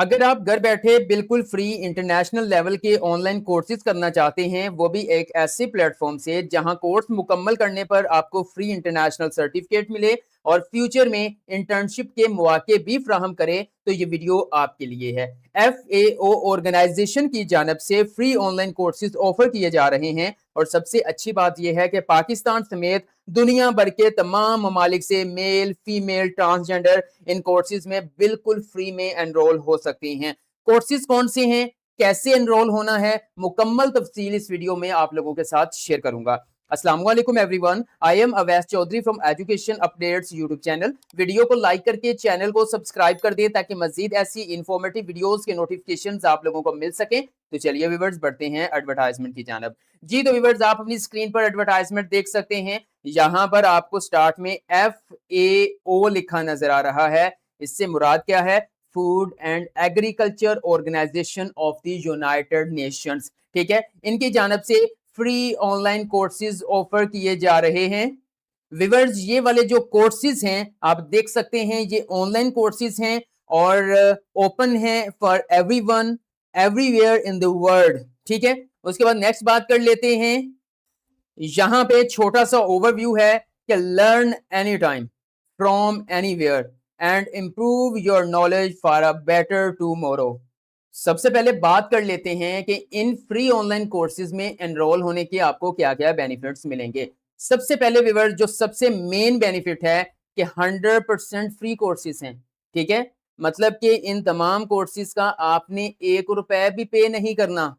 अगर आप घर बैठे बिल्कुल फ्री इंटरनेशनल लेवल के ऑनलाइन कोर्सेज करना चाहते हैं, वो भी एक ऐसे प्लेटफॉर्म से जहां कोर्स मुकम्मल करने पर आपको फ्री इंटरनेशनल सर्टिफिकेट मिले और फ्यूचर में इंटर्नशिप के मौके भी फ्राहम करे, तो ये वीडियो आपके लिए है। FAO ऑर्गेनाइजेशन की जानब से फ्री ऑनलाइन कोर्सेज ऑफर किए जा रहे हैं और सबसे अच्छी बात यह है कि पाकिस्तान समेत दुनिया भर के तमाम ममालिक से मेल, फीमेल, ट्रांसजेंडर इन कोर्सेज में बिल्कुल फ्री में एनरोल हो सकते हैं। कोर्सेज कौन से हैं, कैसे एनरोल होना है, मुकम्मल तफसील इस वीडियो में आप लोगों के साथ शेयर करूंगा। अस्सलाम वालेकुम everyone, I am Awais Chaudhry from education updates YouTube channel. Video को लाइक करके चैनल को सब्सक्राइब कर दें ताकि मजीद ऐसी इंफॉर्मेटिव वीडियोस के नोटिफिकेशंस आप लोगों को मिल सके। तो चलिए व्यूअर्स, बढ़ते हैं एडवर्टाइजमेंट की जानब। जी तो व्यूअर्स, आप अपनी स्क्रीन पर एडवर्टाइजमेंट देख सकते हैं। यहाँ पर आपको स्टार्ट में FAO लिखा नजर आ रहा है। इससे मुराद क्या है? Food and agriculture organisation of the United Nations. ठीक है, इनकी जानब से फ्री ऑनलाइन कोर्सेज ऑफर किए जा रहे हैं। व्यूअर्स, ये वाले जो कोर्सेज हैं आप देख सकते हैं, ये ऑनलाइन कोर्सेज हैं और ओपन हैं for everyone everywhere in the world. ठीक है, उसके बाद नेक्स्ट बात कर लेते हैं। यहां पे छोटा सा ओवरव्यू है कि learn any time from anywhere and improve your knowledge for a better tomorrow. सबसे पहले बात कर लेते हैं कि इन फ्री ऑनलाइन कोर्सेज में एनरोल होने के आपको क्या क्या बेनिफिट्स मिलेंगे। सबसे पहले व्यूअर्स, जो सबसे मेन बेनिफिट है कि 100% फ्री कोर्सेज हैं। ठीक है, मतलब कि इन तमाम कोर्सेज का आपने 1 रुपए भी पे नहीं करना।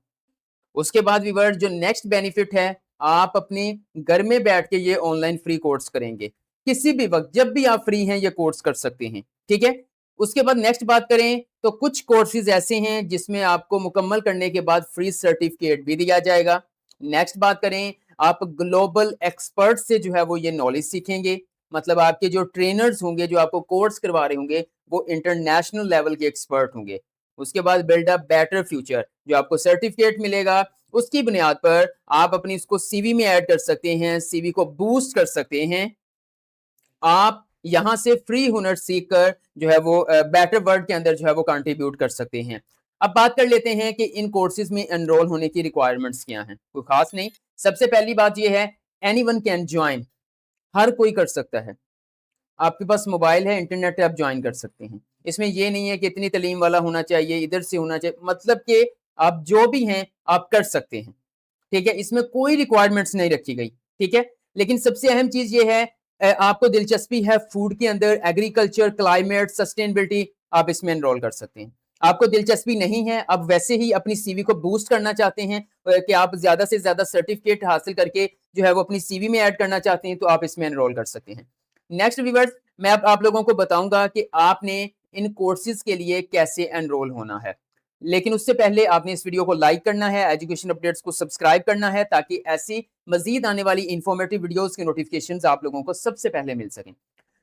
उसके बाद व्यूअर्स, जो नेक्स्ट बेनिफिट है, आप अपने घर में बैठ के ये ऑनलाइन फ्री कोर्स करेंगे। किसी भी वक्त जब भी आप फ्री हैं ये कोर्स कर सकते हैं। ठीक है, उसके बाद नेक्स्ट बात करें तो कुछ कोर्सेज ऐसे हैं जिसमें आपको मुकम्मल करने के बाद फ्री सर्टिफिकेट भी दिया जाएगा। नेक्स्ट बात करें, आप ग्लोबल एक्सपर्ट से जो है वो ये नॉलेज सीखेंगे। मतलब आपके जो ट्रेनर्स होंगे, जो आपको कोर्स करवा रहे होंगे, वो इंटरनेशनल लेवल के एक्सपर्ट होंगे। उसके बाद बिल्ड अप बेटर फ्यूचर, जो आपको सर्टिफिकेट मिलेगा उसकी बुनियाद पर आप अपनी इसको सीवी में ऐड कर सकते हैं, सीवी को बूस्ट कर सकते हैं। आप यहां से फ्री हुनर सीखकर जो है वो बेटर वर्ल्ड के अंदर जो है वो कंट्रीब्यूट कर सकते हैं। अब बात कर लेते हैं कि इन कोर्सेज में एनरोल होने की रिक्वायरमेंट्स क्या हैं। कोई खास नहीं। सबसे पहली बात यह है, एनीवन कैन ज्वाइन, हर कोई कर सकता है। आपके पास मोबाइल है, इंटरनेट है, आप ज्वाइन कर सकते हैं। इसमें ये नहीं है कि इतनी तालीम वाला होना चाहिए, इधर से होना चाहिए, मतलब कि आप जो भी हैं आप कर सकते हैं। ठीक है, इसमें कोई रिक्वायरमेंट्स नहीं रखी गई। ठीक है, लेकिन सबसे अहम चीज ये है, आपको दिलचस्पी है फूड के अंदर, एग्रीकल्चर, क्लाइमेट, सस्टेनेबिलिटी, आप इसमें एनरोल कर सकते हैं। आपको दिलचस्पी नहीं है, आप वैसे ही अपनी सीवी को बूस्ट करना चाहते हैं कि आप ज्यादा से ज्यादा सर्टिफिकेट हासिल करके जो है वो अपनी सीवी में ऐड करना चाहते हैं, तो आप इसमें एनरोल कर सकते हैं। नेक्स्ट व्यूअर्स, मैं अब आप लोगों को बताऊंगा कि आपने इन कोर्सेज के लिए कैसे एनरोल होना है। लेकिन उससे पहले आपने इस वीडियो को लाइक करना है, एजुकेशन अपडेट्स को सब्सक्राइब करना है, ताकि ऐसी मजीद आने वाली इंफॉर्मेटिव वीडियोस के नोटिफिकेशंस आप लोगों को सबसे पहले मिल सकें।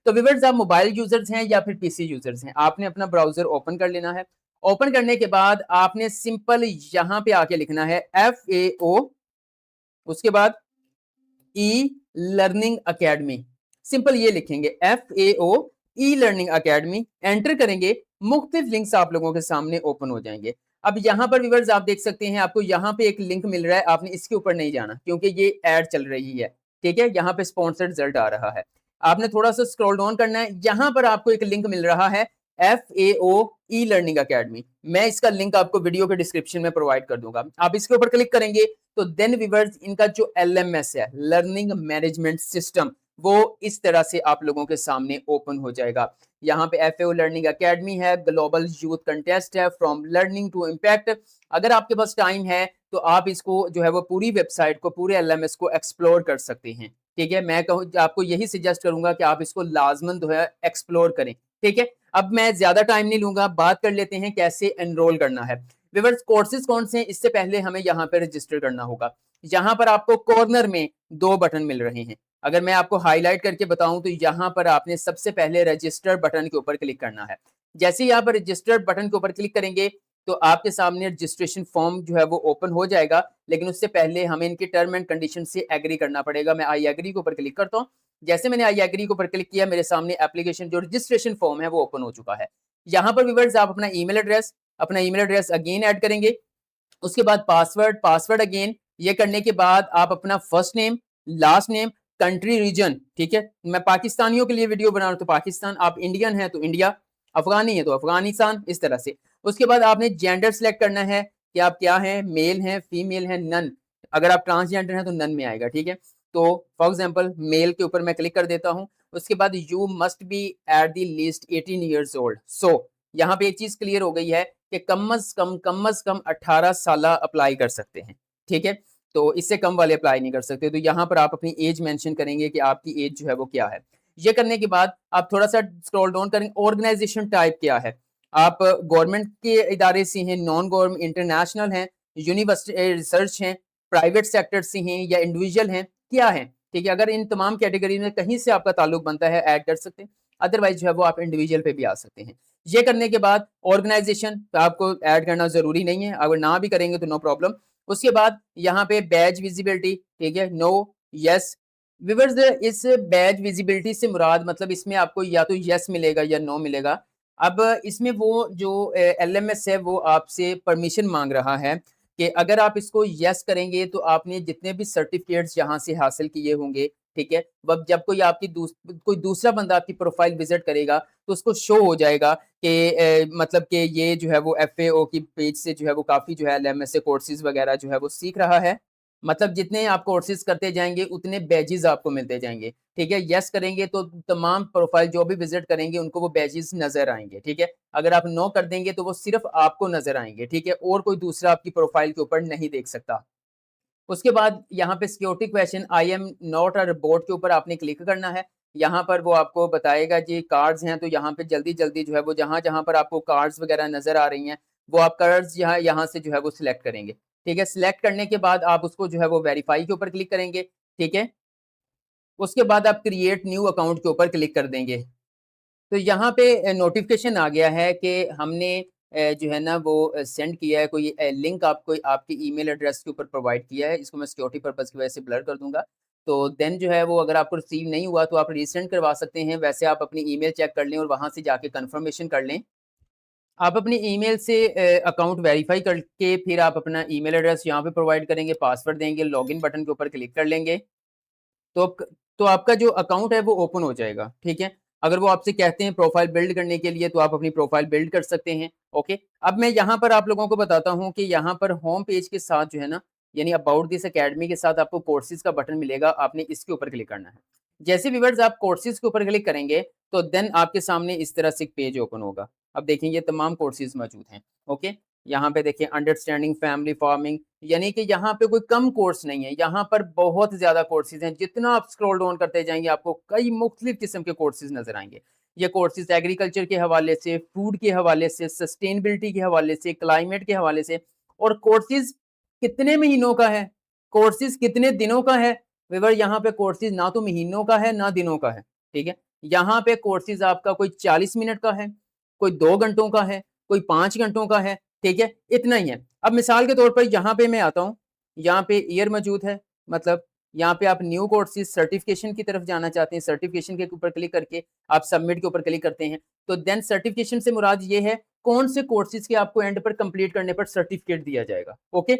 तो व्यूअर्स, आप मोबाइल यूजर्स हैं या फिर पीसी यूजर्स हैं, आपने अपना ब्राउजर ओपन कर लेना है। ओपन करने के बाद आपने सिंपल यहां पे आके लिखना है FAO, उसके बाद ई लर्निंग अकेडमी। सिंपल ये लिखेंगे FAO e learning academy, enter करेंगे, मुख्तलिफ लिंक्स आप लोगों के सामने ओपन हो जाएंगे। अब यहाँ पर व्यूअर्स आप देख सकते हैं, आपको यहाँ पे एक लिंक मिल रहा है, आपने इसके ऊपर नहीं जाना क्योंकि ये ऐड चल रही है। ठीक है, यहाँ पे स्पॉन्सर्ड रिजल्ट आ रहा है। आपने थोड़ा सा स्क्रॉल डाउन करना है, यहाँ पर आपको एक लिंक मिल रहा है FAO ई लर्निंग अकेडमी। मैं इसका लिंक आपको वीडियो के डिस्क्रिप्शन में प्रोवाइड कर दूंगा। आप इसके ऊपर क्लिक करेंगे तो देन व्यूअर्स, इनका जो LMS है, लर्निंग मैनेजमेंट सिस्टम, वो इस तरह से आप लोगों के सामने ओपन हो जाएगा। यहाँ पे FAO लर्निंग अकेडमी है, ग्लोबल यूथ कंटेस्ट है, फ्रॉम लर्निंग टू इम्पैक्ट। अगर आपके पास टाइम है तो आप इसको जो है वो पूरी वेबसाइट को, पूरे LMS को एक्सप्लोर कर सकते हैं। ठीक है, मैं कहूँ आपको यही सजेस्ट करूंगा कि आप इसको लाजमन जो है एक्सप्लोर करें। ठीक है, अब मैं ज्यादा टाइम नहीं लूंगा, बात कर लेते हैं कैसे एनरोल करना है। व्यूअर्स, कोर्सेज कौन से हैं, इससे पहले हमें यहाँ पे रजिस्टर करना होगा। यहाँ पर आपको कॉर्नर में 2 बटन मिल रहे हैं। अगर मैं आपको हाईलाइट करके बताऊं तो यहाँ पर आपने सबसे पहले रजिस्टर बटन के ऊपर क्लिक करना है। जैसे ही आप रजिस्टर बटन के ऊपर क्लिक करेंगे तो आपके सामने रजिस्ट्रेशन फॉर्म जो है वो ओपन हो जाएगा, लेकिन उससे पहले हमें इनके टर्म एंड कंडीशन से एग्री करना पड़ेगा। मैं आई एग्री के ऊपर क्लिक करता हूँ। जैसे मैंने आई एग्री के ऊपर क्लिक किया, मेरे सामने एप्लीकेशन जो रजिस्ट्रेशन फॉर्म है वो ओपन हो चुका है। यहाँ पर व्यूअर्स आप अपना ईमेल एड्रेस, अपना ईमेल एड्रेस अगेन ऐड करेंगे। उसके बाद पासवर्ड अगेन, ये करने के बाद आप अपना first name, last name, country, region, ठीक है। मैं पाकिस्तानियों के लिए वीडियो बना रहा हूं तो पाकिस्तान, आप इंडियन है तो इंडिया, अफगानी है तो अफगानिस्तान, इस तरह से। उसके बाद आपने जेंडर सेलेक्ट करना है कि आप क्या हैं, मेल हैं, फीमेल हैं, नन। अगर आप ट्रांसजेंडर हैं तो नन में आएगा, ठीक है। तो फॉर एग्जांपल मेल के ऊपर मैं क्लिक कर देता हूं। उसके बाद you must be at the least 18 years old. So यहाँ पे एक चीज क्लियर हो गई है कि कम अज कम 18 साल अप्लाई कर सकते हैं, ठीक है। तो इससे कम वाले अप्लाई नहीं कर सकते। तो यहाँ पर आप अपनी एज मेंशन करेंगे कि आपकी एज जो है वो क्या है। ये करने के बाद आप थोड़ा सा स्क्रॉल डाउन करेंगे, ऑर्गेनाइजेशन टाइप क्या है, आप गवर्नमेंट के इदारे से हैं, नॉन गवर्नमेंट, इंटरनेशनल हैं, यूनिवर्सिटी रिसर्च हैं, प्राइवेट सेक्टर से हैं या इंडिविजुअल हैं, क्या है, ठीक है। अगर इन तमाम कैटेगरी में कहीं से आपका ताल्लुक बनता है ऐड कर सकते हैं, अदरवाइज जो है वो आप इंडिविजुअल पे भी आ सकते हैं। ये करने के बाद ऑर्गेनाइजेशन आपको ऐड करना जरूरी नहीं है, अगर ना भी करेंगे तो नो प्रॉब्लम। उसके बाद यहाँ पे बैज विजिबिलिटी, ठीक है, नो, यस। व्यूअर्स, इस बैज विजिबिलिटी से मुराद मतलब इसमें आपको या तो यस मिलेगा या नो मिलेगा। अब इसमें वो जो एलएमएस है वो आपसे परमिशन मांग रहा है कि अगर आप इसको यस करेंगे तो आपने जितने भी सर्टिफिकेट्स यहाँ से हासिल किए होंगे, ठीक है, वब जब कोई आपकी कोई दूसरा बंदा आपकी प्रोफाइल विजिट करेगा तो उसको शो हो जाएगा कि मतलब कि ये जो है वो एफएओ की पेज से जो है वो काफ़ी जो है एलएमएस कोर्सेज वगैरह जो है वो सीख रहा है। मतलब जितने आप कोर्सेज करते जाएंगे उतने बैजेस आपको मिलते जाएंगे, ठीक है। यस करेंगे तो तमाम प्रोफाइल जो भी विजिट करेंगे उनको वो बैजेस नजर आएंगे, ठीक है। अगर आप नो कर देंगे तो वो सिर्फ आपको नजर आएंगे, ठीक है, और कोई दूसरा आपकी प्रोफाइल के ऊपर नहीं देख सकता। उसके बाद यहाँ पे security question I am not a robot के ऊपर आपने क्लिक करना है। यहाँ पर वो आपको बताएगा जी कार्ड्स हैं, तो यहाँ पे जल्दी जल्दी जो है वो जहाँ जहाँ पर आपको कार्ड्स वगैरह नजर आ रही हैं वो आप कार्ड्स यहाँ यहाँ से जो है वो सिलेक्ट करेंगे, ठीक है। सिलेक्ट करने के बाद आप उसको जो है वो वेरीफाई के ऊपर क्लिक करेंगे, ठीक है। उसके बाद आप क्रिएट न्यू अकाउंट के ऊपर क्लिक कर देंगे। तो यहाँ पे नोटिफिकेशन आ गया है कि हमने जो है ना वो सेंड किया है कोई लिंक आपको आपके ईमेल एड्रेस के ऊपर प्रोवाइड किया है। इसको मैं सिक्योरिटी पर्पज़ की वजह से ब्लर कर दूंगा। तो देन जो है वो अगर आपको रिसीव नहीं हुआ तो आप रीसेंड करवा सकते हैं। वैसे आप अपनी ईमेल चेक कर लें और वहाँ से जाके कंफर्मेशन कर लें। आप अपनी ईमेल से अकाउंट वेरीफाई करके फिर आप अपना ईमेल एड्रेस यहाँ पे प्रोवाइड करेंगे, पासवर्ड देंगे, लॉगिन बटन के ऊपर क्लिक कर लेंगे। तो तो आपका जो अकाउंट है वो ओपन हो जाएगा, ठीक है। अगर वो आपसे कहते हैं प्रोफाइल बिल्ड करने के लिए तो आप अपनी प्रोफाइल बिल्ड कर सकते हैं, ओके। अब मैं यहाँ पर आप लोगों को बताता हूँ कि यहाँ पर होम पेज के साथ जो है ना, यानी अबाउट दिस एकेडमी के साथ आपको कोर्सेज का बटन मिलेगा, आपने इसके ऊपर क्लिक करना है। जैसे व्यूअर्स आप कोर्सेज के ऊपर क्लिक करेंगे तो देन आपके सामने इस तरह से एक पेज ओपन होगा। अब देखें ये तमाम कोर्सेज मौजूद हैं, ओके। यहाँ पे देखिए अंडरस्टैंडिंग फैमिली फार्मिंग, यानी कि यहाँ पे कोई कम कोर्स नहीं है, यहाँ पर बहुत ज़्यादा कोर्सेज हैं। जितना आप स्क्रॉल डाउन करते जाएंगे आपको कई मुख्तलिफ किस्म के कोर्सेज नजर आएंगे। ये कोर्सेज एग्रीकल्चर के हवाले से, फूड के हवाले से, सस्टेनेबिलिटी के हवाले से, क्लाइमेट के हवाले से। और कोर्सेज कितने महीनों का है, कोर्सेज कितने दिनों का है। विवर यहाँ पे कोर्सेज ना तो महीनों का है ना दिनों का है, ठीक है। यहाँ पे कोर्सेज आपका कोई 40 मिनट का है, कोई 2 घंटों का है, कोई 5 घंटों का है, ठीक है, इतना ही है। अब मिसाल के तौर पर यहाँ पे मैं आता हूँ, यहाँ पे ईयर मौजूद है, मतलब यहाँ पे आप न्यू कोर्सेज सर्टिफिकेशन की तरफ जाना चाहते हैं, सर्टिफिकेशन के ऊपर क्लिक करके आप सबमिट के ऊपर क्लिक करते हैं। तो देन सर्टिफिकेशन से मुराद ये है कौन से कोर्सेज के आपको एंड पर कंप्लीट करने पर सर्टिफिकेट दिया जाएगा, ओके।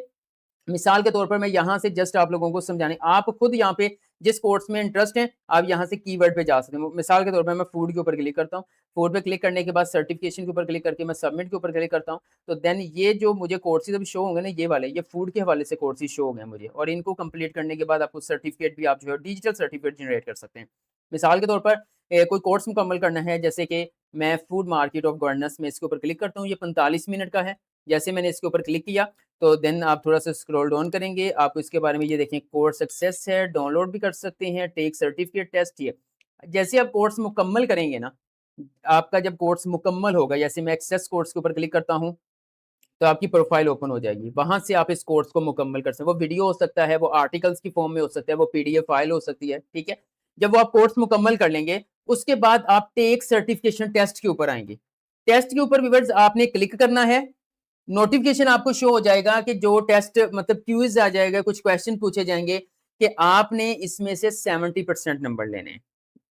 मिसाल के तौर पर मैं यहाँ से जस्ट आप लोगों को समझाने, आप खुद यहाँ पे जिस कोर्स में इंटरेस्ट है आप यहाँ से कीवर्ड पे जा सकते हैं। मिसाल के तौर पर मैं फूड के ऊपर क्लिक करता हूँ, फूड पे क्लिक करने के बाद सर्टिफिकेशन के ऊपर क्लिक करके मैं सबमिट के ऊपर क्लिक करता हूँ। तो देन ये जो मुझे कोर्सेज अभी शो होंगे ना, ये वाले ये फूड के हवाले से कोर्सेज शो हो गए मुझे, और इनको कंप्लीट करने के बाद आपको सर्टिफिकेट भी आप जो है डिजिटल सर्टिफिकेट जनरेट कर सकते हैं। मिसाल के तौर पर कोई कोर्स मुकम्मल करना है, जैसे कि मैं फूड मार्केट ऑफ गवर्नेंस में इसके ऊपर क्लिक करता हूँ, ये 45 मिनट का है। जैसे मैंने इसके ऊपर क्लिक किया तो देन आप थोड़ा सा स्क्रॉल डाउन करेंगे, आपको इसके बारे में ये देखें कोर्स सक्सेस है, डाउनलोड भी कर सकते हैं, टेक सर्टिफिकेट टेस्ट। ये जैसे आप कोर्स मुकम्मल करेंगे ना, आपका जब कोर्स मुकम्मल होगा, जैसे मैं एक्सेस कोर्स के ऊपर क्लिक करता हूँ तो आपकी प्रोफाइल ओपन हो जाएगी, वहां से आप इस कोर्स को मुकम्मल कर सकते हैं। वो वीडियो हो सकता है, वो आर्टिकल्स की फॉर्म में हो सकता है, वो पीडीएफ फाइल हो सकती है, ठीक है। जब वो आप कोर्स मुकम्मल कर लेंगे उसके बाद आप टेक सर्टिफिकेशन टेस्ट के ऊपर आएंगे। टेस्ट के ऊपर व्यूअर्स आपने क्लिक करना है, नोटिफिकेशन आपको शो हो जाएगा कि जो टेस्ट मतलब क्यूज आ जाएगा, कुछ क्वेश्चन पूछे जाएंगे कि आपने इसमें से 70% नंबर लेने हैं।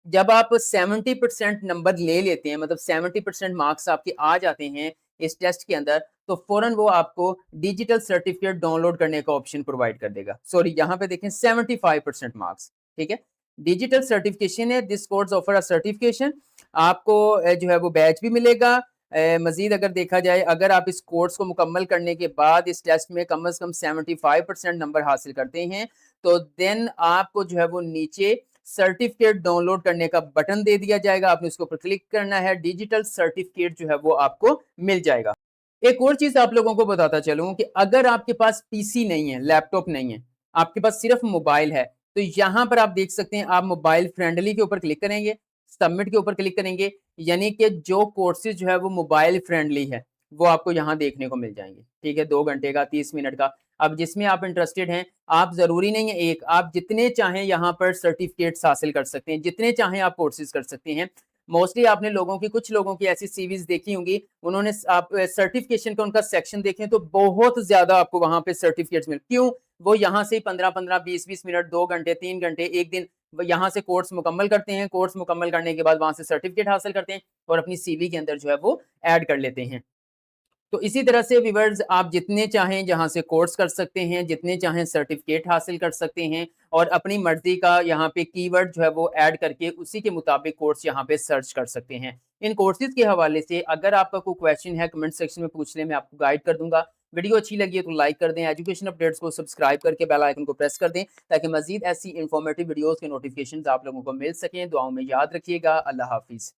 जब आप 70% नंबर ले लेते हैं, मतलब 70% मार्क्स आपके आ जाते हैं इस टेस्ट के अंदर, तो फौरन वो आपको डिजिटल सर्टिफिकेट डाउनलोड करने का ऑप्शन प्रोवाइड कर देगा। सॉरी, यहाँ पे देखें 75% मार्क्स, ठीक है। डिजिटल सर्टिफिकेशन है, this course offer a certification. आपको जो है वो बैच भी मिलेगा। मजीद अगर देखा जाए, अगर आप इस कोर्स को मुकम्मल करने के बाद इस टेस्ट में कम से कम 75% नंबर हासिल करते हैं, तो देन आपको जो है वो नीचे सर्टिफिकेट डाउनलोड करने का बटन दे दिया जाएगा। आपने उसके ऊपर क्लिक करना है, डिजिटल सर्टिफिकेट जो है वो आपको मिल जाएगा। एक और चीज आप लोगों को बताता चलूं कि अगर आपके पास पीसी नहीं है, लैपटॉप नहीं है, आपके पास सिर्फ मोबाइल है, तो यहां पर आप देख सकते हैं, आप मोबाइल फ्रेंडली के ऊपर क्लिक करेंगे, सबमिट के ऊपर क्लिक करेंगे, यानी कि जो कोर्सेज जो है वो मोबाइल फ्रेंडली है वो आपको यहाँ देखने को मिल जाएंगे, ठीक है। 2 घंटे का, 30 मिनट का, अब जिसमें आप इंटरेस्टेड हैं, आप जरूरी नहीं है एक, आप जितने चाहें यहाँ पर सर्टिफिकेट्स हासिल कर सकते हैं, जितने चाहें आप कोर्सेज कर सकते हैं। मोस्टली आपने लोगों की, कुछ लोगों की ऐसी सीवीज देखी होंगी, उन्होंने आप सर्टिफिकेशन का उनका सेक्शन देखें तो बहुत ज्यादा आपको वहां पे सर्टिफिकेट्स मिल, क्यों? वो यहाँ से 15-15, 20-20 मिनट, 2 घंटे, 3 घंटे, एक दिन यहाँ से कोर्स मुकम्मल करते हैं, कोर्स मुकम्मल करने के बाद वहां से सर्टिफिकेट हासिल करते हैं और अपनी सीवी के अंदर जो है वो ऐड कर लेते हैं। तो इसी तरह से व्यूअर्स, आप जितने चाहें जहां से कोर्स कर सकते हैं, जितने चाहें सर्टिफिकेट हासिल कर सकते हैं और अपनी मर्जी का यहाँ पे कीवर्ड जो है वो ऐड करके उसी के मुताबिक कोर्स यहाँ पे सर्च कर सकते हैं। इन कोर्सेज के हवाले से अगर आपका कोई क्वेश्चन है, कमेंट सेक्शन में पूछ लें, मैं आपको गाइड कर दूंगा। वीडियो अच्छी लगी है तो लाइक कर दें, एजुकेशन अपडेट्स को सब्सक्राइब करके बेल आइकन को प्रेस कर दें ताकि मजीद ऐसी इंफॉर्मेटिव वीडियोस के नोटिफिकेशन आप लोगों को मिल सकें। दुआओं में याद रखिएगा। अल्लाह हाफिज़।